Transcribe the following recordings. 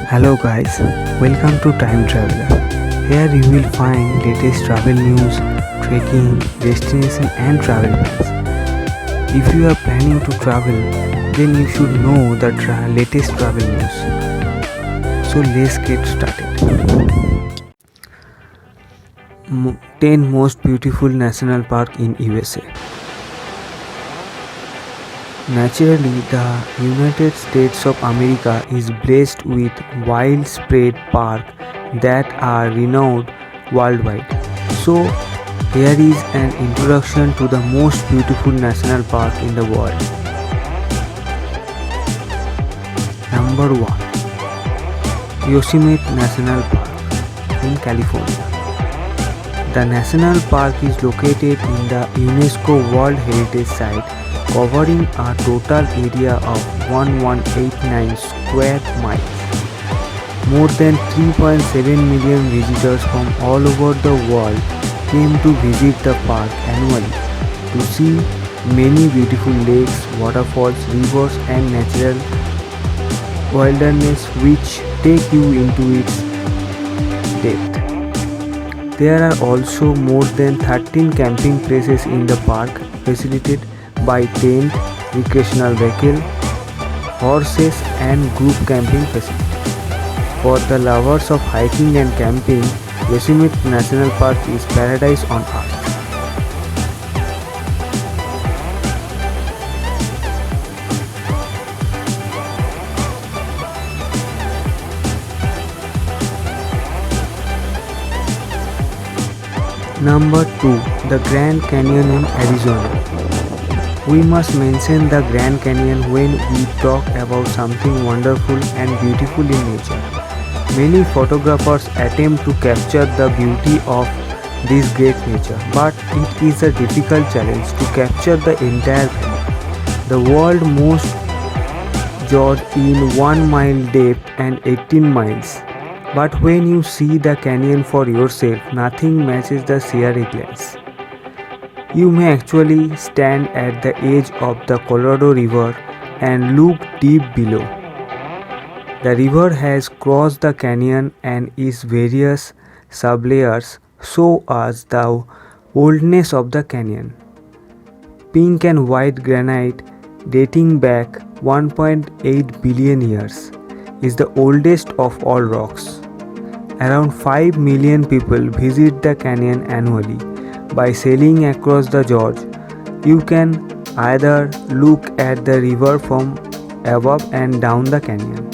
Hello guys, welcome to Time Traveler. Here you will find latest travel news, trekking, destination and travel plans. If you are planning to travel, then you should know the latest travel news. So let's get started. 10 most beautiful national park in USA. Naturally, the United States of America is blessed with widespread parks that are renowned worldwide. So, here is an introduction to the most beautiful national park in the world. Number 1. Yosemite National Park in California. The national park is located in the UNESCO World Heritage Site, covering a total area of 1189 square miles. More than 3.7 million visitors from all over the world came to visit the park annually to see many beautiful lakes, waterfalls, rivers and natural wilderness which take you into its depth. There are also more than 13 camping places in the park facilitated by tent, recreational vehicle, horses and group camping facilities. For the lovers of hiking and camping, Yosemite National Park is paradise on earth. Number 2. The Grand Canyon in Arizona. We must mention the Grand Canyon when we talk about something wonderful and beautiful in nature. Many photographers attempt to capture the beauty of this great nature, but it is a difficult challenge to capture the entire valley. The world's most gorge in 1 mile depth and 18 miles. But when you see the canyon for yourself, nothing matches the sheer glance. You may actually stand at the edge of the Colorado River and look deep below. The river has crossed the canyon and its various sublayers show us the oldness of the canyon. Pink and white granite dating back 1.8 billion years is the oldest of all rocks. Around 5 million people visit the canyon annually. By sailing across the gorge, you can either look at the river from above and down the canyon.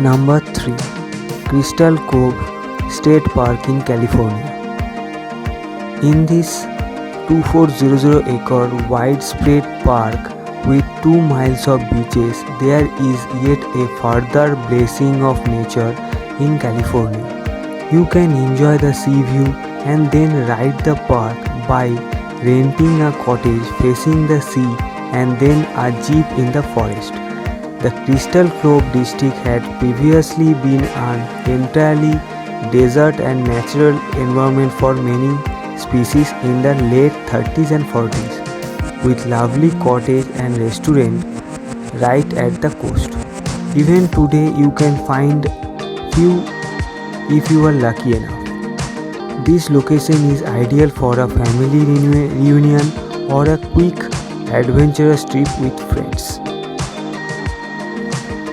Number 3. Crystal Cove State Park in California. In this 2400-acre widespread park with 2 miles of beaches, there is yet a further blessing of nature in California. You can enjoy the sea view and then ride the park by renting a cottage facing the sea and then a jeep in the forest. The Crystal Cove district had previously been an entirely desert and natural environment for many species in the late 30s and 40s, with lovely cottage and restaurant right at the coast. Even today you can find few if you are lucky enough. This location is ideal for a family reunion or a quick adventurous trip with friends.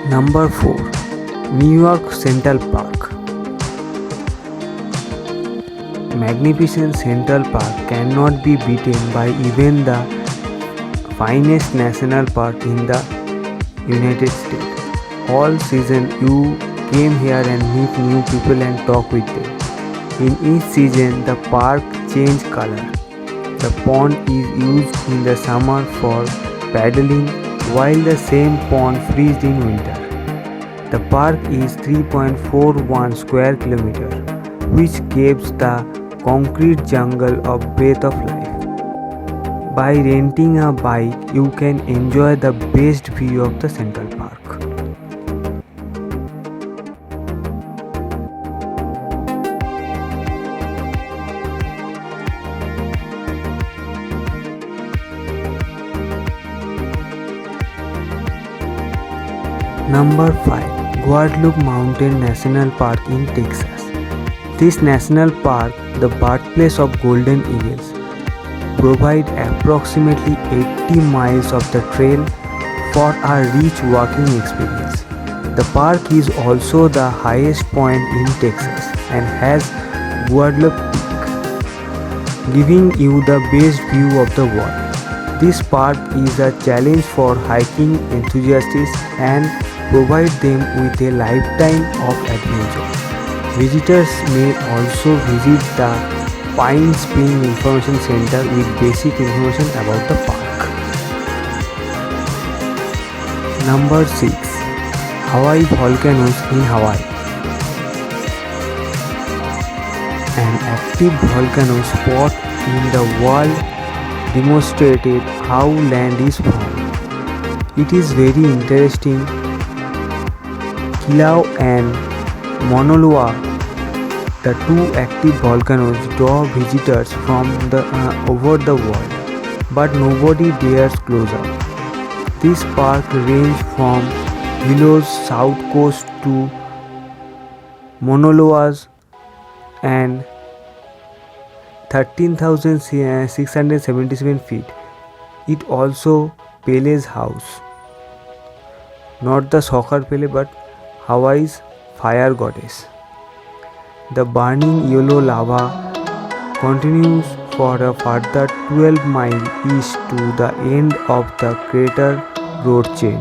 Number 4. New York Central Park. Magnificent Central Park cannot be beaten by even the finest national park in the United States. All season you came here and meet new people and talk with them. In each season the park change color. The pond is used in the summer for paddling while the same pond freezes in winter. The park is 3.41 square kilometer, which gives the concrete jungle a breath of life. By renting a bike, you can enjoy the best view of the Central Park. Number 5. Guadalupe Mountain National Park in Texas. This national park, the birthplace of golden eagles, provides approximately 80 miles of the trail for a rich walking experience. The park is also the highest point in Texas and has Guadalupe Peak, giving you the best view of the world. This park is a challenge for hiking enthusiasts and provides them with a lifetime of adventure. Visitors may also visit the Pine Spring Information Center with basic information about the park. Number 6. Hawaii Volcanoes in Hawaii. An active volcano spot in the world demonstrated how land is formed. It is very interesting. Kilauea and Mauna Loa, the two active volcanoes, draw visitors from over the world, but nobody dares close up. This park ranges from Halo's south coast to Mauna Loa's and 13,677 feet. It also Pele's house, not the soccer Pele but Hawaii's fire goddess. The burning yellow lava continues for a further 12 miles east to the end of the crater road chain.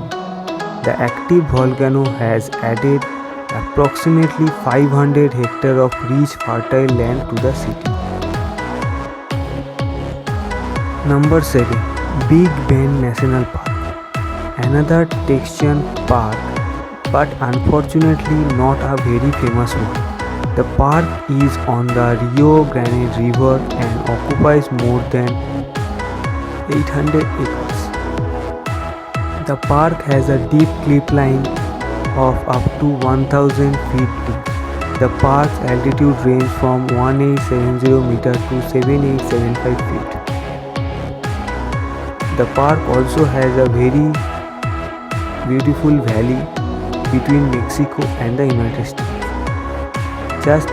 The active volcano has added approximately 500 hectares of rich fertile land to the city. Number 7. Big Bend National Park. Another Texan park, but unfortunately not a very famous one. The park is on the Rio Grande River and occupies more than 800 acres. The park has a deep cliff line of up to 1000 feet deep. The park's altitude ranges from 1870 meters to 7875 feet. The park also has a very beautiful valley between Mexico and the United States. Just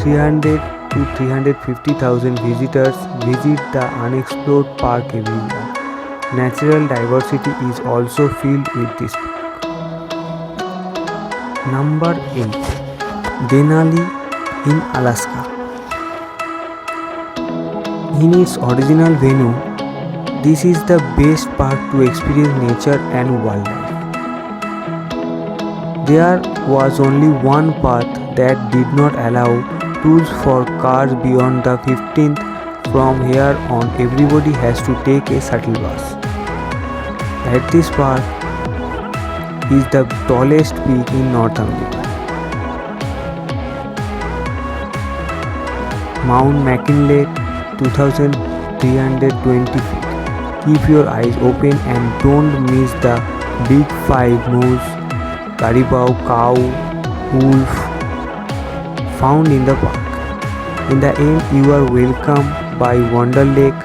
300 to 350,000 visitors visit the unexplored park every year. Natural diversity is also filled with this park. Number 8. Denali in Alaska. In its original venue, this is the best park to experience nature and wildlife. There was only one path that did not allow tools for cars beyond the 15th. From here on, everybody has to take a shuttle bus. At this park is the tallest peak in North America. Mount McKinley, 2,320 feet. Keep your eyes open and don't miss the big five moose, caribou, cow, wolf found in the park. In the end, you are welcomed by Wonder Lake,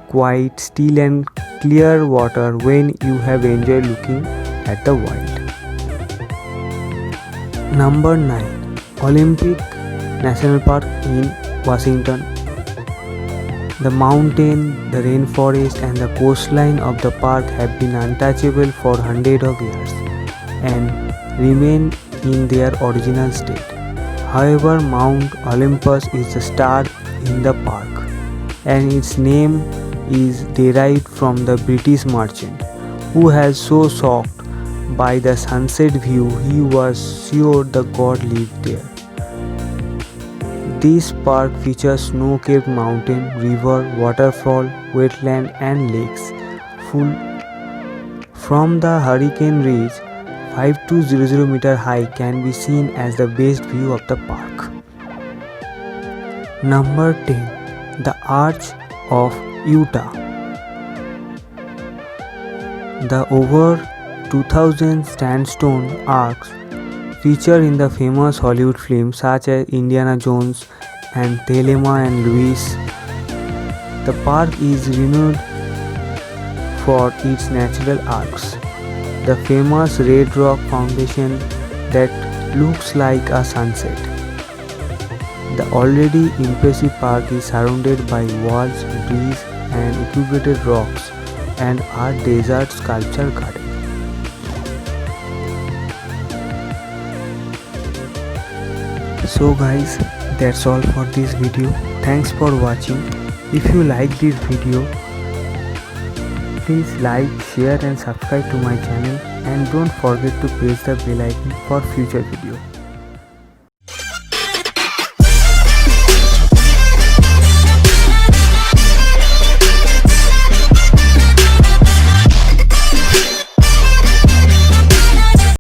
quiet, still and clear water when you have enjoyed looking at the wild. Number 9. Olympic National Park in Washington. The mountain, the rainforest and the coastline of the park have been untouchable for hundreds of years and remain in their original state. However, Mount Olympus is the star in the park, and its name is derived from the British merchant who was so shocked by the sunset view he was sure the god lived there. This park features snow-capped mountain, river, waterfall, wetland and lakes. From the Hurricane Ridge, 5200 meter high can be seen as the best view of the park. Number 10. The Arch of Utah. The over 2000 sandstone arcs featured in the famous Hollywood films such as Indiana Jones and Thelma and Louise. The park is renowned for its natural arcs. the famous red rock foundation that looks like a sunset. The already impressive park is surrounded by walls, bridges, and incubated rocks, and a desert sculpture garden. So guys, that's all for this video. Thanks for watching. If you like this video, please like, share and subscribe to my channel, and don't forget to press the bell icon for future video.